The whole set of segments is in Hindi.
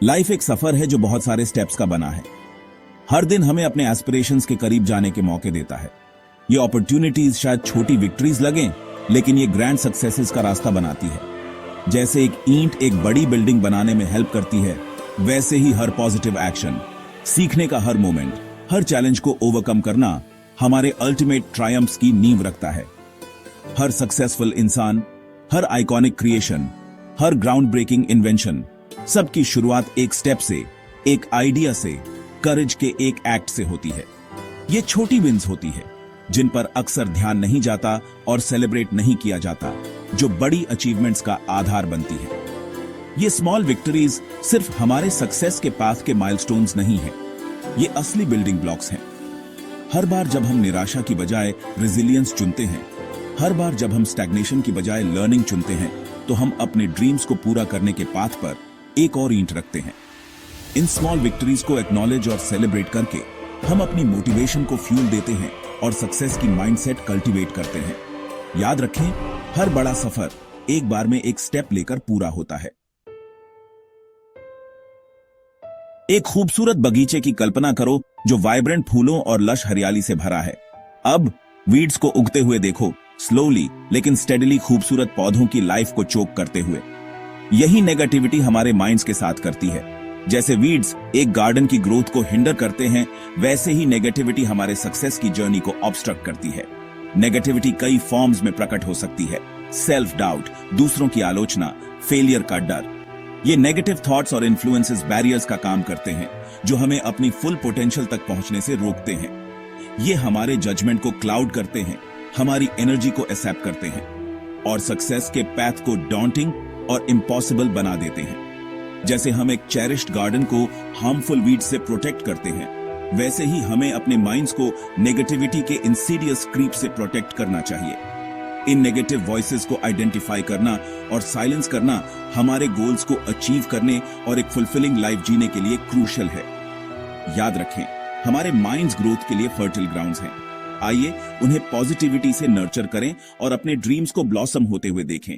लाइफ एक सफर है जो बहुत सारे स्टेप्स का बना है। हर दिन हमें अपने एस्पिरेशंस के करीब जाने के मौके देता है। ये अपॉर्चुनिटीज शायद छोटी विक्ट्रीज लगें, लेकिन ये ग्रैंड सक्सेसेस का रास्ता बनाती है। जैसे एक ईंट एक बड़ी बिल्डिंग बनाने में हेल्प करती है, वैसे ही हर पॉजिटिव एक्शन, सीखने का हर मोमेंट, हर चैलेंज को ओवरकम करना हमारे अल्टीमेट ट्रायम्फ्स की नींव रखता है। हर सक्सेसफुल इंसान, हर आइकॉनिक क्रिएशन, हर ग्राउंड ब्रेकिंग इन्वेंशन, सबकी शुरुआत एक स्टेप से, एक आइडिया से, करेज के एक एक्ट से होती है। ये छोटी विन्स होती है जिन पर अक्सर ध्यान नहीं जाता और सेलिब्रेट नहीं किया जाता, जो बड़ी अचीवमेंट्स का आधार बनती है। ये स्मॉल विक्ट्रीज सिर्फ हमारे सक्सेस के पाथ के माइलस्टोन्स नहीं है, ये असली बिल्डिंग ब्लॉक्स हैं। हर बार जब हम निराशा की बजाय रेजिलियंस चुनते हैं, हर बार जब हम स्टैग्नेशन की बजाय लर्निंग चुनते हैं, तो हम अपने ड्रीम्स को पूरा करने के पाथ पर एक और ईंट रखते हैं। इन स्मॉल विक्ट्रीज को एक्नॉलेज और सेलिब्रेट करके हम अपनी मोटिवेशन को फ्यूल देते हैं और सक्सेस की माइंडसेट कल्टीवेट करते हैं। याद रखें, हर बड़ा सफर एक बार में एक स्टेप लेकर पूरा होता है। एक खूबसूरत बगीचे की कल्पना करो जो वाइब्रेंट फूलों और लश हरियाली से भरा है। अब वीड्स को उगते हुए देखो, स्लोली लेकिन स्टेडली खूबसूरत पौधों की लाइफ को चोक करते हुए। यही नेगेटिविटी हमारे माइंड्स के साथ करती है। जैसे वीड्स एक गार्डन की ग्रोथ को हिंडर करते हैं, वैसे ही नेगेटिविटी हमारे सक्सेस की जर्नी को ऑब्स्ट्रक्ट करती है। नेगेटिविटी कई फॉर्म्स में प्रकट हो सकती है। सेल्फ डाउट, दूसरों की आलोचना, फेलियर का डर। ये नेगेटिव थॉट्स और इन्फ्लुएंसेस बैरियर्स का काम करते हैं जो हमें अपनी फुल पोटेंशियल तक पहुंचने से रोकते हैं। ये हमारे जजमेंट को क्लाउड करते हैं, हमारी एनर्जी को एक्सेप्ट करते हैं और सक्सेस के पैथ को डॉन्टिंग और इम्पॉसिबल बना देते हैं। जैसे हम एक चेरिश्ड गार्डन को हार्मफुल वीड्स से प्रोटेक्ट करते हैं, वैसे ही हमें अपने माइंड्स को नेगेटिविटी के इंसीडियस क्रीप से प्रोटेक्ट करना चाहिए। इन नेगेटिव वॉइसेस को आइडेंटिफाई करना और साइलेंस करना हमारे गोल्स को अचीव करने और एक फुलफिलिंग लाइफ जीने के लिए क्रूशियल है। याद रखें, हमारे माइंड्स ग्रोथ के लिए फर्टिल ग्राउंड्स हैं। आइए उन्हें पॉजिटिविटी से नर्चर करें और अपने ड्रीम्स को ब्लॉसम होते हुए देखें।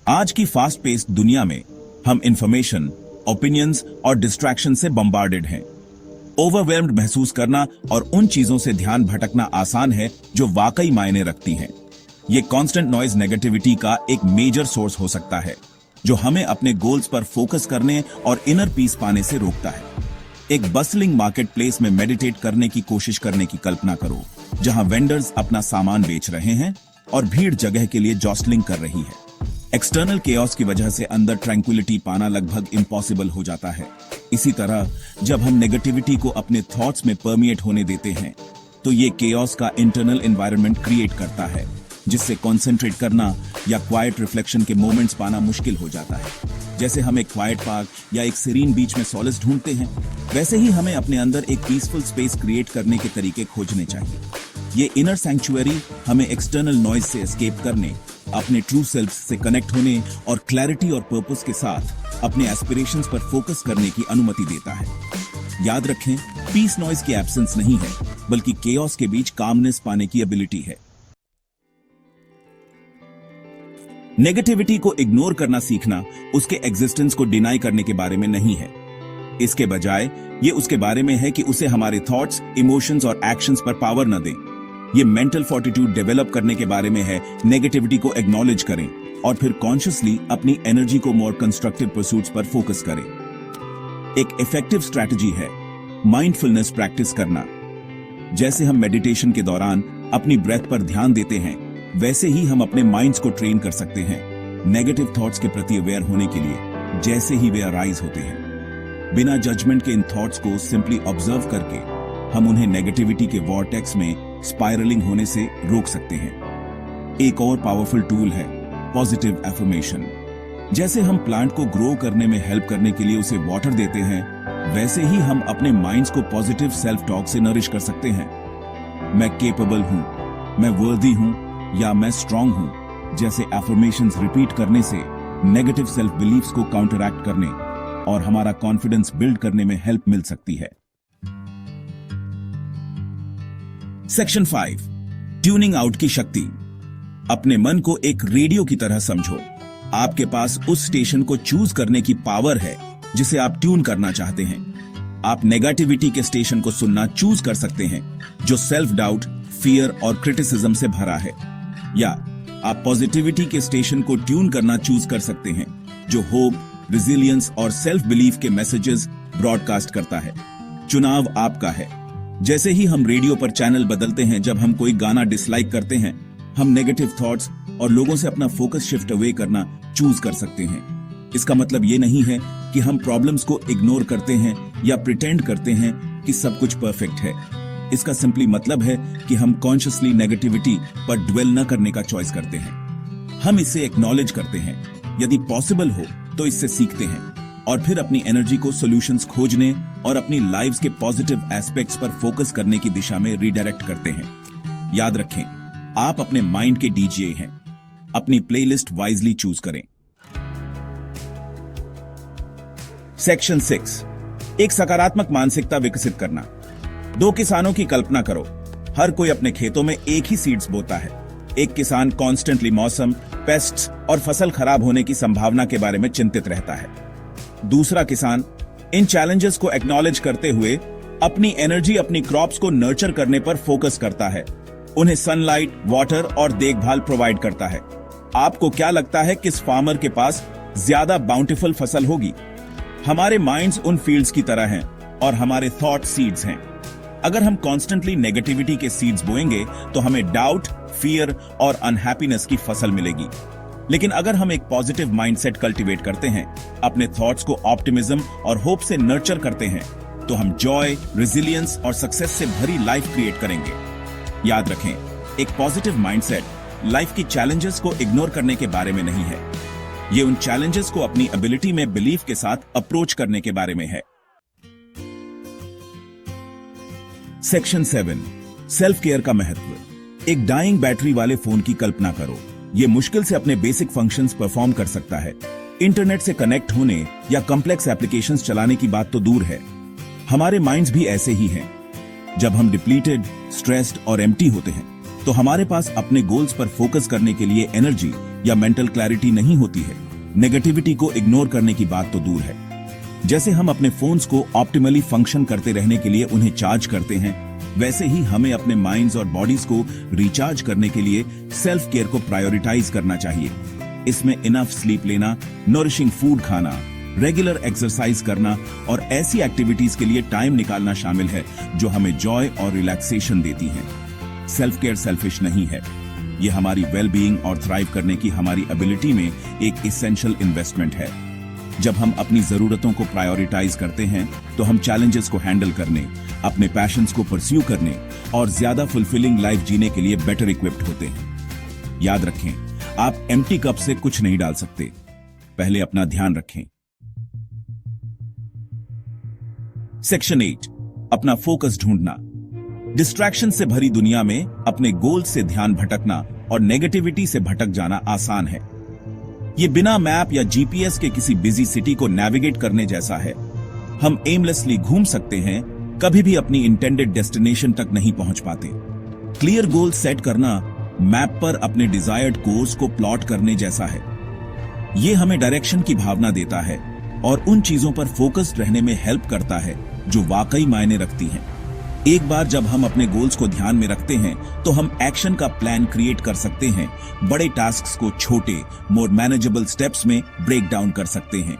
आज की फास्ट पेस्ड दुनिया में हम इंफॉर्मेशन, ओपिनियंस और डिस्ट्रैक्शन से बम्बार्डेड हैं। ओवरवेल्म्ड महसूस करना और उन चीजों से ध्यान भटकना आसान है जो वाकई मायने रखती हैं। ये कांस्टेंट नॉइज नेगेटिविटी का एक मेजर सोर्स हो सकता है जो हमें अपने गोल्स पर फोकस करने और इनर पीस पाने से रोकता है। एक बस्लिंग मार्केट प्लेस में मेडिटेट करने की कोशिश करने की कल्पना करो, जहां वेंडर्स अपना सामान बेच रहे हैं और भीड़ जगह के लिए जॉस्टलिंग कर रही है। एक्सटर्नल केओस की वजह से अंदर ट्रैंक्विलिटी पाना लगभग इम्पॉसिबल हो जाता है। इसी तरह जब हम नेगेटिविटी को अपने थॉट्स में परमिएट होने देते हैं, तो ये केओस का इंटरनल एनवायरनमेंट क्रिएट करता है, जिससे कॉन्सेंट्रेट करना या क्वाइट रिफ्लेक्शन के मोमेंट्स पाना मुश्किल हो जाता है। जैसे हम एक क्वाइट पार्क या एक सीरीन बीच में सॉलेस ढूंढते हैं, वैसे ही हमें अपने अंदर एक पीसफुल स्पेस क्रिएट करने के तरीके खोजने चाहिए। ये इनर सैंक्चुअरी हमें एक्सटर्नल नॉइज से एस्केप करने, अपने ट्रू सेल्फ से कनेक्ट होने और क्लैरिटी और पर्पस के साथ अपने एस्पिरेशंस पर फोकस करने की अनुमति देता है। याद रखें, पीस नॉइज की एब्सेंस नहीं है, बल्कि केओस के बीच कामनेस पाने की एबिलिटी है। नेगेटिविटी को इग्नोर करना सीखना उसके एग्जिस्टेंस को डिनाई करने के बारे में नहीं है। इसके बजाय ये उसके बारे में है कि उसे हमारे थॉट्स, इमोशंस और एक्शंस पर पावर न दें। ये मेंटल फोर्टिट्यूड डेवलप करने के बारे में है। नेगेटिविटी को एक्नॉलेज करें और फिर कॉन्शियसली अपनी एनर्जी को मोर कंस्ट्रक्टिव परसूट्स पर फोकस करें। एक इफेक्टिव स्ट्रैटेजी है माइंडफुलनेस प्रैक्टिस करना। जैसे हम मेडिटेशन के दौरान अपनी ब्रेथ पर ध्यान देते हैं, वैसे ही हम अपने माइंड्स को ट्रेन कर सकते हैं नेगेटिव थॉट्स के प्रति अवेयर होने के लिए। जैसे ही वे अराइज होते हैं, बिना जजमेंट के इन थॉट्स को सिंपली ऑब्जर्व करके हम उन्हें नेगेटिविटी के वॉर्टेक्स में स्पाइरलिंग होने से रोक सकते हैं। एक और पावरफुल टूल है पॉजिटिव एफर्मेशन। जैसे हम प्लांट को ग्रो करने में हेल्प करने के लिए उसे वाटर देते हैं, वैसे ही हम अपने माइंड्स को पॉजिटिव सेल्फ टॉक से नरिश कर सकते हैं। मैं केपेबल हूं, मैं वर्दी हूं या मैं स्ट्रांग हूं जैसे एफर्मेशंस रिपीट करने से नेगेटिव सेल्फ बिलीफ्स को काउंटरैक्ट करने और हमारा कॉन्फिडेंस बिल्ड करने में हेल्प मिल सकती है। सेक्शन 5, ट्यूनिंग आउट की शक्ति। अपने मन को एक रेडियो की तरह समझो। आपके पास उस स्टेशन को चूज करने की पावर है जिसे आप ट्यून करना चाहते हैं। आप नेगेटिविटी के स्टेशन को सुनना चूज कर सकते हैं जो सेल्फ डाउट, फियर और क्रिटिसिज्म से भरा है, या आप पॉजिटिविटी के स्टेशन को ट्यून करना चूज कर सकते हैं जो होप, रेजिलियंस और सेल्फ बिलीफ के मैसेजेस ब्रॉडकास्ट करता है। चुनाव आपका है। जैसे ही हम रेडियो पर चैनल बदलते हैं, जब हम कोई गाना डिसलाइक करते हैं, हम नेगेटिव थॉट्स और लोगों से अपना फोकस शिफ्ट अवे करना चूज कर सकते हैं। इसका मतलब ये नहीं है कि हम प्रॉब्लम्स को इग्नोर करते हैं या प्रिटेंड करते हैं कि सब कुछ परफेक्ट है। इसका सिंपली मतलब है कि हम कॉन्शियसली नेगेटिविटी पर ड्वेल न करने का चॉइस करते हैं। हम इसे एक्नॉलेज करते हैं, यदि पॉसिबल हो तो इससे सीखते हैं और फिर अपनी एनर्जी को सॉल्यूशंस खोजने और अपनी लाइव्स के पॉजिटिव एस्पेक्ट्स पर फोकस करने की दिशा में रीडायरेक्ट करते हैं। याद रखें, आप अपने माइंड के डीजे हैं। अपनी प्लेलिस्ट वाइजली चूज करें। सेक्शन 6, एक सकारात्मक मानसिकता विकसित करना। 2 किसानों की कल्पना करो। हर कोई अपने खेतों में एक ही सीड्स बोता है। एक किसान कॉन्स्टेंटली मौसम, पेस्ट्स और फसल खराब होने की संभावना के बारे में चिंतित रहता है। दूसरा किसान इन चैलेंजेस को एक्नॉलेज करते हुए अपनी एनर्जी अपनी क्रॉप्स को नर्चर करने पर फोकस करता है, उन्हें सनलाइट, वाटर और देखभाल प्रोवाइड करता है। आपको क्या लगता है किस फार्मर के पास ज्यादा बाउंटीफुल फसल होगी? हमारे माइंड्स उन फील्ड्स की तरह हैं और हमारे थॉट सीड्स हैं। अगर हम कॉन्स्टेंटली नेगेटिविटी के सीड्स बोएंगे तो हमें डाउट, फियर और अनहैप्पीनेस की फसल मिलेगी। लेकिन अगर हम एक पॉजिटिव माइंडसेट कल्टीवेट करते हैं, अपने थॉट्स को ऑप्टिमिज्म और होप से नर्चर करते हैं, तो हम जॉय, रेजिलियंस और सक्सेस से भरी लाइफ क्रिएट करेंगे। याद रखें, एक पॉजिटिव माइंडसेट लाइफ की चैलेंजेस को इग्नोर करने के बारे में नहीं है। ये उन चैलेंजेस को अपनी एबिलिटी में बिलीफ के साथ अप्रोच करने के बारे में है। सेक्शन 7, सेल्फ केयर का महत्व। एक डाइंग बैटरी वाले फोन की कल्पना करो। ये मुश्किल से अपने बेसिक फंक्शंस परफॉर्म कर सकता है। इंटरनेट से कनेक्ट होने या कॉम्प्लेक्स एप्लीकेशंस चलाने की बात तो दूर है। हमारे माइंड्स भी ऐसे ही हैं। जब हम डिप्लीटेड, स्ट्रेस्ड और एम्प्टी होते हैं, तो हमारे पास अपने गोल्स पर फोकस करने के लिए एनर्जी या मेंटल क्लैरिटी नहीं होती है। नेगेटिविटी को इग्नोर करने की बात तो दूर है। जैसे हम अपने फोन्स को ऑप्टिमली फंक्शन करते रहने के लिए उन्हें चार्ज करते हैं, वैसे ही हमें अपने माइंड्स और बॉडीज को रिचार्ज करने के लिए सेल्फ केयर को प्रायोरिटाइज करना चाहिए। इसमें इनफ स्लीप लेना, नरिशिंग फूड खाना, रेगुलर एक्सरसाइज करना और ऐसी एक्टिविटीज के लिए टाइम निकालना शामिल है जो हमें जॉय और रिलैक्सेशन देती हैं। सेल्फ केयर सेल्फिश नहीं है। ये हमारी वेल बीइंग और थ्राइव करने की हमारी एबिलिटी में एक एसेंशियल इन्वेस्टमेंट है। जब हम अपनी जरूरतों को प्रायोरिटाइज करते हैं, तो हम चैलेंजेस को हैंडल करने, अपने पैशंस को परस्यू करने और ज्यादा फुलफिलिंग लाइफ जीने के लिए बेटर इक्विप्ड होते हैं। याद रखें, आप एम्प्टी कप से कुछ नहीं डाल सकते। पहले अपना ध्यान रखें। सेक्शन 8, अपना फोकस ढूंढना। डिस्ट्रैक्शन से भरी दुनिया में अपने गोल से ध्यान भटकना और नेगेटिविटी से भटक जाना आसान है। ये बिना मैप या जीपीएस के किसी बिजी सिटी को नेविगेट करने जैसा है। हम एमलेसली घूम सकते हैं, कभी भी अपनी इंटेंडेड डेस्टिनेशन तक नहीं पहुंच पाते। क्लियर गोल सेट करना मैप पर अपने डिजायर्ड कोर्स को प्लॉट करने जैसा है। ये हमें डायरेक्शन की भावना देता है और उन चीजों पर फोकस्ड रहने में हेल्प करता है जो वाकई मायने रखती हैं। एक बार जब हम अपने गोल्स को ध्यान में रखते हैं, तो हम एक्शन का प्लान क्रिएट कर सकते हैं, बड़े टास्क्स को छोटे, मोर मैनेजेबल स्टेप्स में ब्रेक डाउन कर सकते हैं।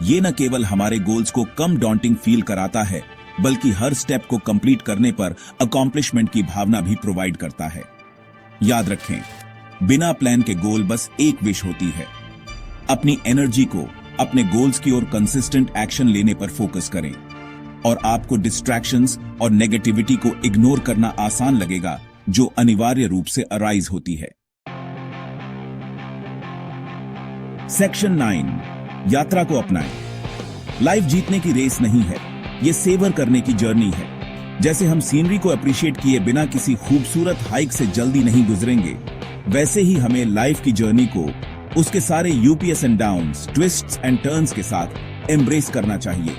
ये न केवल हमारे गोल्स को कम डॉन्टिंग फील कराता है, बल्कि हर स्टेप को कंप्लीट करने पर अकॉम्प्लिशमेंट की भावना भी प्रोवाइड करता है। याद रखें, बिना प्लान के गोल बस एक विश होती है। अपनी एनर्जी को अपने गोल्स की ओर कंसिस्टेंट एक्शन लेने पर फोकस करें और आपको डिस्ट्रैक्शंस और नेगेटिविटी को इग्नोर करना आसान लगेगा, जो अनिवार्य रूप से अराइज होती है। सेक्शन 9, यात्रा को अपनाएं। लाइफ जीतने की रेस नहीं है, ये सेवर करने की जर्नी है। जैसे हम सीनरी को अप्रिशिएट किए बिना किसी खूबसूरत हाइक से जल्दी नहीं गुजरेंगे, वैसे ही हमें लाइफ की जर्नी को उसके सारे UPS and downs, twists and turns के साथ एम्ब्रेस करना चाहिए।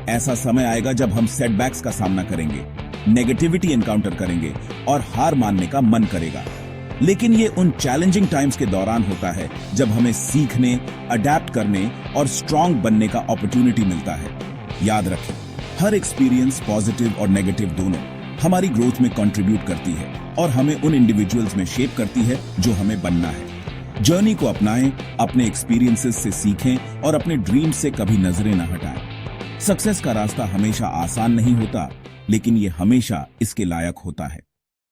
ऐसा समय आएगा जब हम सेटबैक्स का सामना करेंगे, नेगेटिविटी एनकाउंटर करेंगे और हार मानने का मन करेगा। लेकिन ये उन चैलेंजिंग टाइम्स के दौरान होता है जब हमें सीखने, अडेप्ट करने और स्ट्रांग बनने का अपॉर्चुनिटी मिलता है। याद रखें, हर एक्सपीरियंस, पॉजिटिव और नेगेटिव दोनों, हमारी ग्रोथ में कंट्रीब्यूट करती है और हमें उन इंडिविजुअल्स में शेप करती है जो हमें बनना है। जर्नी को अपनाएं, अपने एक्सपीरियंसेस से सीखें और अपने ड्रीम से कभी नजरें न हटाएं। सक्सेस का रास्ता हमेशा आसान नहीं होता, लेकिन ये हमेशा इसके लायक होता है।